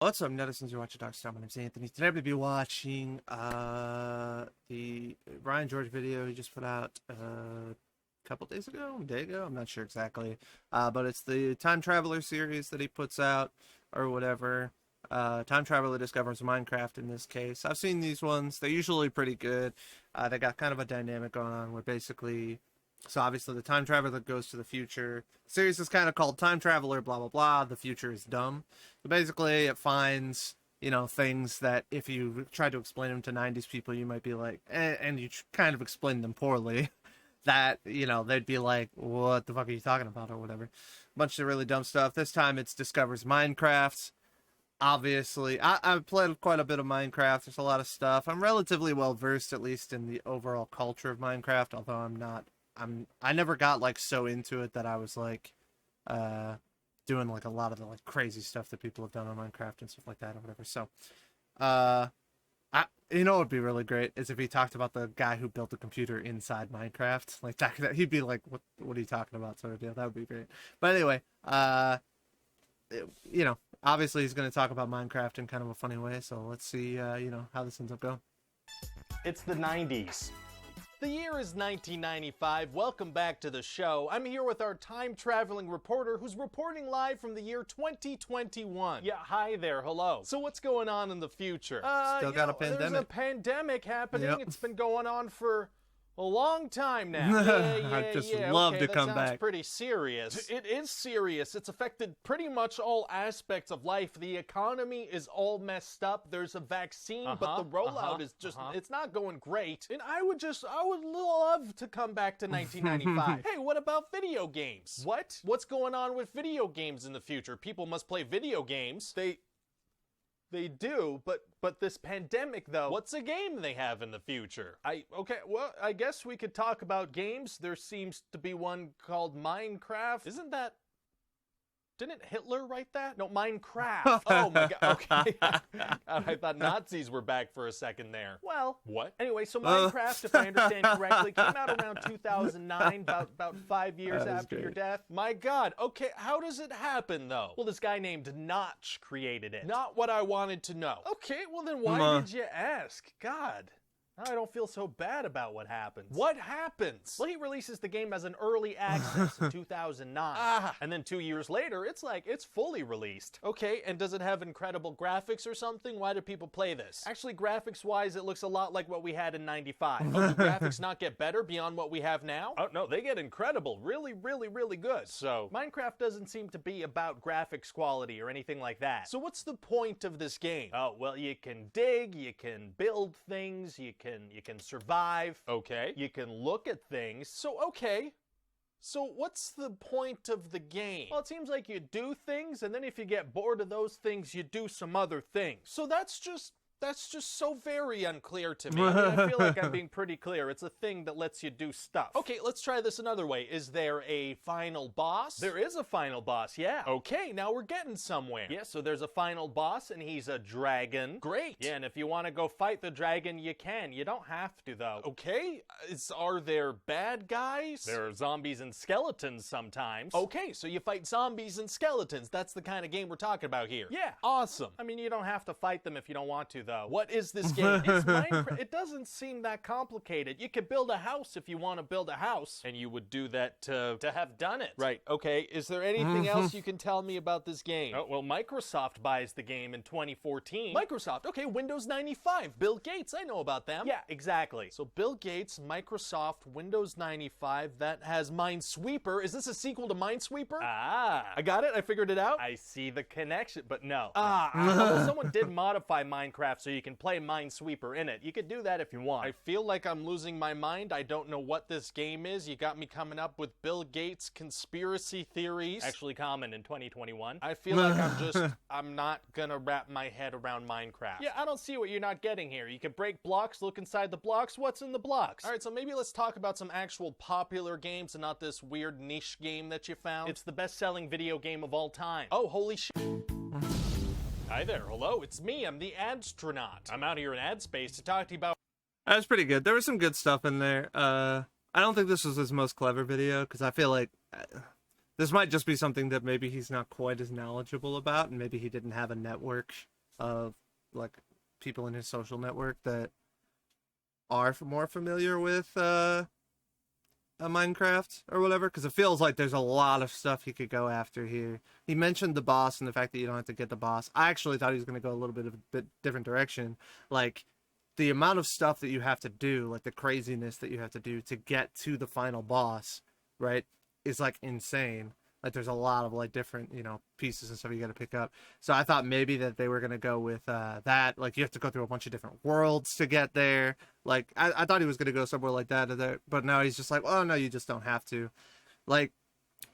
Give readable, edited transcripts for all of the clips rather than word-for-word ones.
What's up, netizens? You're watching Dr. Star. My name's Anthony. Today I'm going to be watching the Ryan George video he just put out a couple days ago, a day ago, I'm not sure exactly. But it's the Time Traveler series that he puts out, or whatever. Time Traveler discovers Minecraft in this case. I've seen these ones. They're usually pretty good. They got kind of a dynamic going on where basically... So obviously the time traveler goes to the future. The series is kind of called Time Traveler, blah, blah, blah. The future is dumb. So basically it finds, things that if you try to explain them to 90s people, you might be like, and you kind of explain them poorly, that, they'd be like, what the fuck are you talking about, or whatever. A bunch of really dumb stuff. This time it discovers Minecraft. Obviously, I've played quite a bit of Minecraft. There's a lot of stuff. I'm relatively well versed, at least in the overall culture of Minecraft, although I never got like so into it that I was like doing like a lot of the like crazy stuff that people have done on Minecraft and stuff like that or whatever. So what would be really great is if he talked about the guy who built the computer inside Minecraft. Like that he'd be like, what are you talking about, sort of deal. That would be great. But anyway, obviously he's going to talk about Minecraft in kind of a funny way, so let's see how this ends up going. It's the 90s. The year is 1995. Welcome back to the show. I'm here with our time-traveling reporter who's reporting live from the year 2021. Yeah, hi there, hello. So what's going on in the future? Still got a pandemic. There's a pandemic happening. Yep. It's been going on for a long time now. I'd just love to come back. That sounds pretty serious. It is serious. It's affected pretty much all aspects of life. The economy is all messed up. There's a vaccine, but the rollout is just, it's not going great. And I would love to come back to 1995. Hey, what about video games? What? What's going on with video games in the future? People must play video games. They do, but this pandemic, though, what's a game they have in the future? Okay, well, I guess we could talk about games. There seems to be one called Minecraft. Didn't Hitler write that? No, Minecraft. Oh my god, okay. I thought Nazis were back for a second there. Well, what? Anyway, so Minecraft, if I understand correctly, came out around 2009, about 5 years after your death. My god, okay, how does it happen, though? Well, this guy named Notch created it. Not what I wanted to know. Okay, well then why did you ask? God. I don't feel so bad about what happens. What happens? Well, he releases the game as an early access in 2009. And then 2 years later, it's fully released. Okay, and does it have incredible graphics or something? Why do people play this? Actually, graphics-wise, it looks a lot like what we had in 95. Oh, do graphics not get better beyond what we have now? Oh, no, they get incredible. Really, really, really good. So, Minecraft doesn't seem to be about graphics quality or anything like that. So what's the point of this game? Oh, well, you can dig, you can build things, you can survive. Okay. You can look at things. So, okay. So what's the point of the game? Well, it seems like you do things, and then if you get bored of those things, you do some other things. So that's just so very unclear to me. I feel like I'm being pretty clear. It's a thing that lets you do stuff. Okay, let's try this another way. Is there a final boss? There is a final boss, yeah. Okay, now we're getting somewhere. Yeah, so there's a final boss, and he's a dragon. Great. Yeah, and if you want to go fight the dragon, you can. You don't have to, though. Okay, are there bad guys? There are zombies and skeletons sometimes. Okay, so you fight zombies and skeletons. That's the kind of game we're talking about here. Yeah, awesome. I mean, you don't have to fight them if you don't want to, though. What is this game? It's Minecraft. It doesn't seem that complicated. You could build a house if you want to build a house, and you would do that to have done it. Right, okay. Is there anything else you can tell me about this game? Oh, well, Microsoft buys the game in 2014. Microsoft, okay, Windows 95. Bill Gates, I know about them. Yeah, exactly. So Bill Gates, Microsoft, Windows 95, that has Minesweeper. Is this a sequel to Minesweeper? I got it? I figured it out? I see the connection, but no. Although someone did modify Minecraft so you can play Minesweeper in it. You could do that if you want. I feel like I'm losing my mind. I don't know what this game is. You got me coming up with Bill Gates conspiracy theories. Actually common in 2021. I feel like I'm not gonna wrap my head around Minecraft. Yeah, I don't see what you're not getting here. You can break blocks, look inside the blocks. What's in the blocks? All right, so maybe let's talk about some actual popular games and not this weird niche game that you found. It's the best-selling video game of all time. Oh, holy shit. Hi there, hello, it's me, I'm the Adstronaut. I'm out here in ad space to talk to you about... That was pretty good. There was some good stuff in there. I don't think this was his most clever video, because I feel like this might just be something that maybe he's not quite as knowledgeable about, and maybe he didn't have a network of like people in his social network that are more familiar with a Minecraft or whatever, because it feels like there's a lot of stuff he could go after here. He mentioned the boss and the fact that you don't have to get the boss. I actually thought he was going to go a little bit of a bit different direction. Like the amount of stuff that you have to do, like the craziness that you have to do to get to the final boss, right, is like insane. Like there's a lot of like different, you know, pieces and stuff you got to pick up. So I thought maybe that they were going to go with that. Like you have to go through a bunch of different worlds to get there. Like I thought he was going to go somewhere like that, but now he's just like, oh no, you just don't have to. Like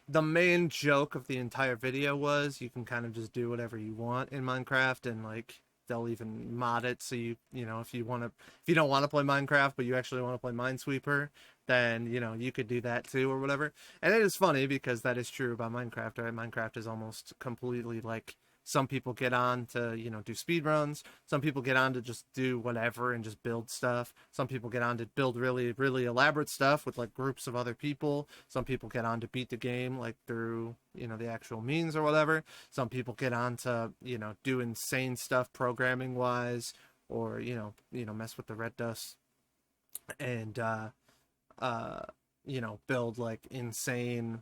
the main joke of the entire video was you can kind of just do whatever you want in Minecraft, and like they'll even mod it so you know, if you don't want to play Minecraft but you actually want to play Minesweeper, then you know you could do that too or whatever. And it is funny because that is true about Minecraft, right? Minecraft is almost completely like, some people get on to, you know, do speed runs. Some people get on to just do whatever and just build stuff. Some people get on to build really, really elaborate stuff with like groups of other people. Some people get on to beat the game like through, you know, the actual means or whatever. Some people get on to, you know, do insane stuff programming wise, or, you know, mess with the red dust and, you know, build like insane,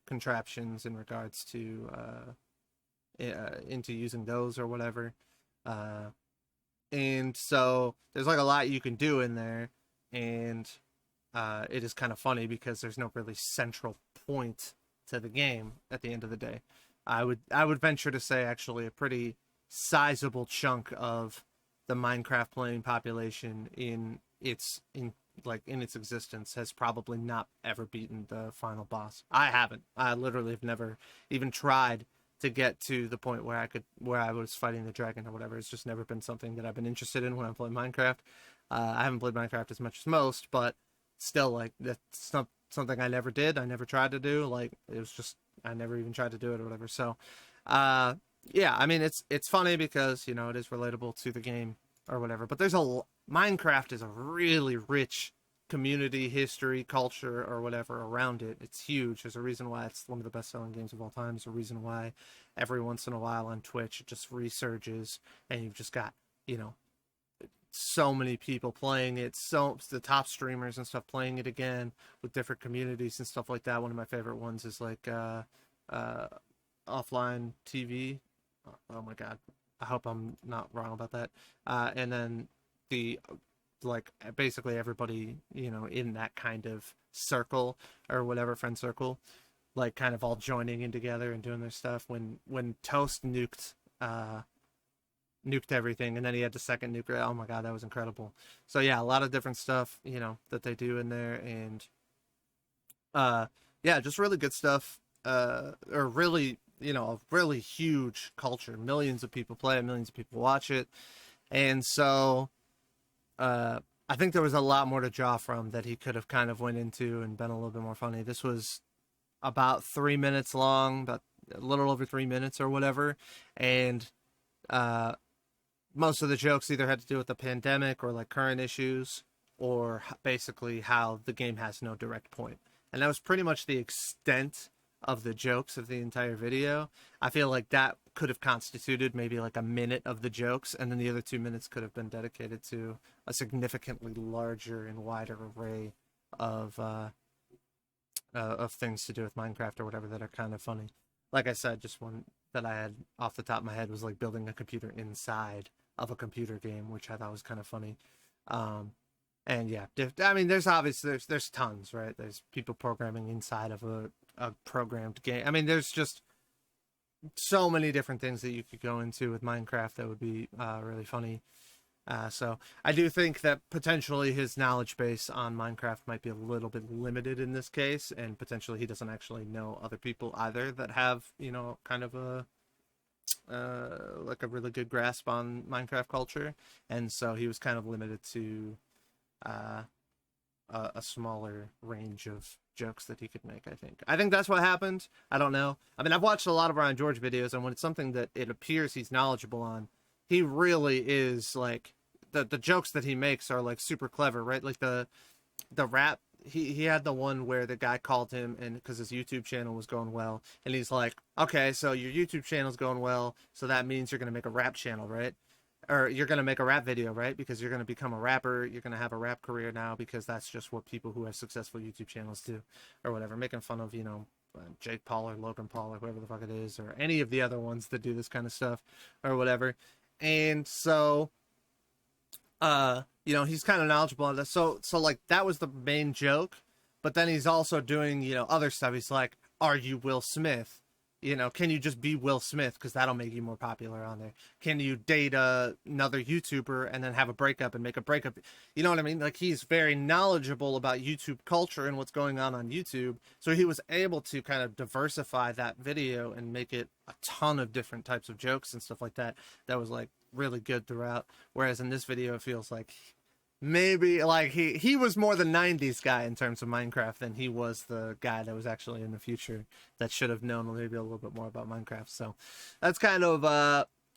contraptions in regards to, into using those or whatever. And so there's like a lot you can do in there, and it is kind of funny because there's no really central point to the game at the end of the day. I would venture to say actually a pretty sizable chunk of the Minecraft playing population in its existence has probably not ever beaten the final boss. I haven't. I literally have never even tried to get to the point where I was fighting the dragon or whatever. It's just never been something that I've been interested in when I'm playing Minecraft. I haven't played Minecraft as much as most, but still, like, that's not something I never did. I never tried to do. Like, it was just, I never even tried to do it or whatever. So, yeah, I mean, it's funny because, you know, it is relatable to the game or whatever, but Minecraft is a really rich community, history, culture, or whatever around it. It's huge. There's a reason why it's one of the best-selling games of all time. There's a reason why every once in a while on Twitch it just resurges, and you've just got, you know, so many people playing it, so the top streamers and stuff playing it again with different communities and stuff like that. One of my favorite ones is like Offline TV. Oh my god, I hope I'm not wrong about that. And then the, like, basically everybody, you know, in that kind of circle or whatever, friend circle, like kind of all joining in together and doing their stuff. When Toast nuked everything, and then he had the second nuke, oh my god, that was incredible. So yeah, a lot of different stuff, you know, that they do in there, and yeah, just really good stuff. Or really, you know, a really huge culture. Millions of people play it, millions of people watch it. And so I think there was a lot more to draw from that he could have kind of went into and been a little bit more funny. This was about 3 minutes long, about a little over 3 minutes or whatever. And most of the jokes either had to do with the pandemic or like current issues, or basically how the game has no direct point. And that was pretty much the extent of the jokes of the entire video. I feel like that could have constituted maybe like a minute of the jokes, and then the other 2 minutes could have been dedicated to a significantly larger and wider array of things to do with Minecraft or whatever that are kind of funny. Like I said, just one that I had off the top of my head was like building a computer inside of a computer game, which I thought was kind of funny. And yeah, I mean, there's tons, right? There's people programming inside of a programmed game. I mean, there's just so many different things that you could go into with Minecraft that would be really funny. So I do think that potentially his knowledge base on Minecraft might be a little bit limited in this case, and potentially he doesn't actually know other people either that have, you know, kind of a like a really good grasp on Minecraft culture, and so he was kind of limited to a smaller range of jokes that he could make. I think that's what happened. I don't know. I mean, I've watched a lot of Ryan George videos, and when it's something that it appears he's knowledgeable on, he really is like, the jokes that he makes are like super clever, right? Like the rap, he had the one where the guy called him, and because his YouTube channel was going well, and he's like, okay, so your YouTube channel's going well, so that means you're gonna make a rap channel, right? Or you're gonna make a rap video, right? Because you're gonna become a rapper, you're gonna have a rap career now, because that's just what people who have successful YouTube channels do, or whatever. Making fun of, you know, Jake Paul or Logan Paul or whoever the fuck it is, or any of the other ones that do this kind of stuff, or whatever. And so, you know, he's kind of knowledgeable on this. So like that was the main joke, but then he's also doing, you know, other stuff. He's like, are you Will Smith? You know, can you just be Will Smith? Because that'll make you more popular on there. Can you date another YouTuber and then have a breakup and make a breakup? You know what I mean? Like, he's very knowledgeable about YouTube culture and what's going on YouTube. So he was able to kind of diversify that video and make it a ton of different types of jokes and stuff like that. That was like really good throughout. Whereas in this video, it feels like maybe like he was more the 90s guy in terms of Minecraft than he was the guy that was actually in the future that should have known maybe a little bit more about Minecraft. So that's kind of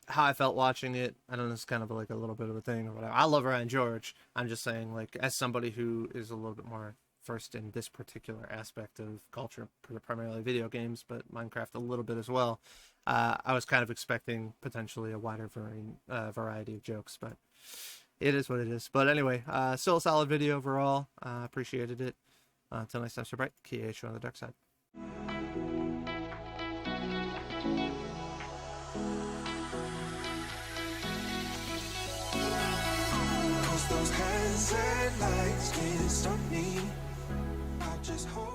how I felt watching it. I don't know, it's kind of like a little bit of a thing or whatever. I love Ryan George. I'm just saying, like, as somebody who is a little bit more versed in this particular aspect of culture, primarily video games, but Minecraft a little bit as well, I was kind of expecting potentially a wider variety of jokes, but it is what it is. But anyway, still a solid video overall. Appreciated it. Until next time, stay bright. KH on the dark side. Those hands and lights can't stop me. I just hope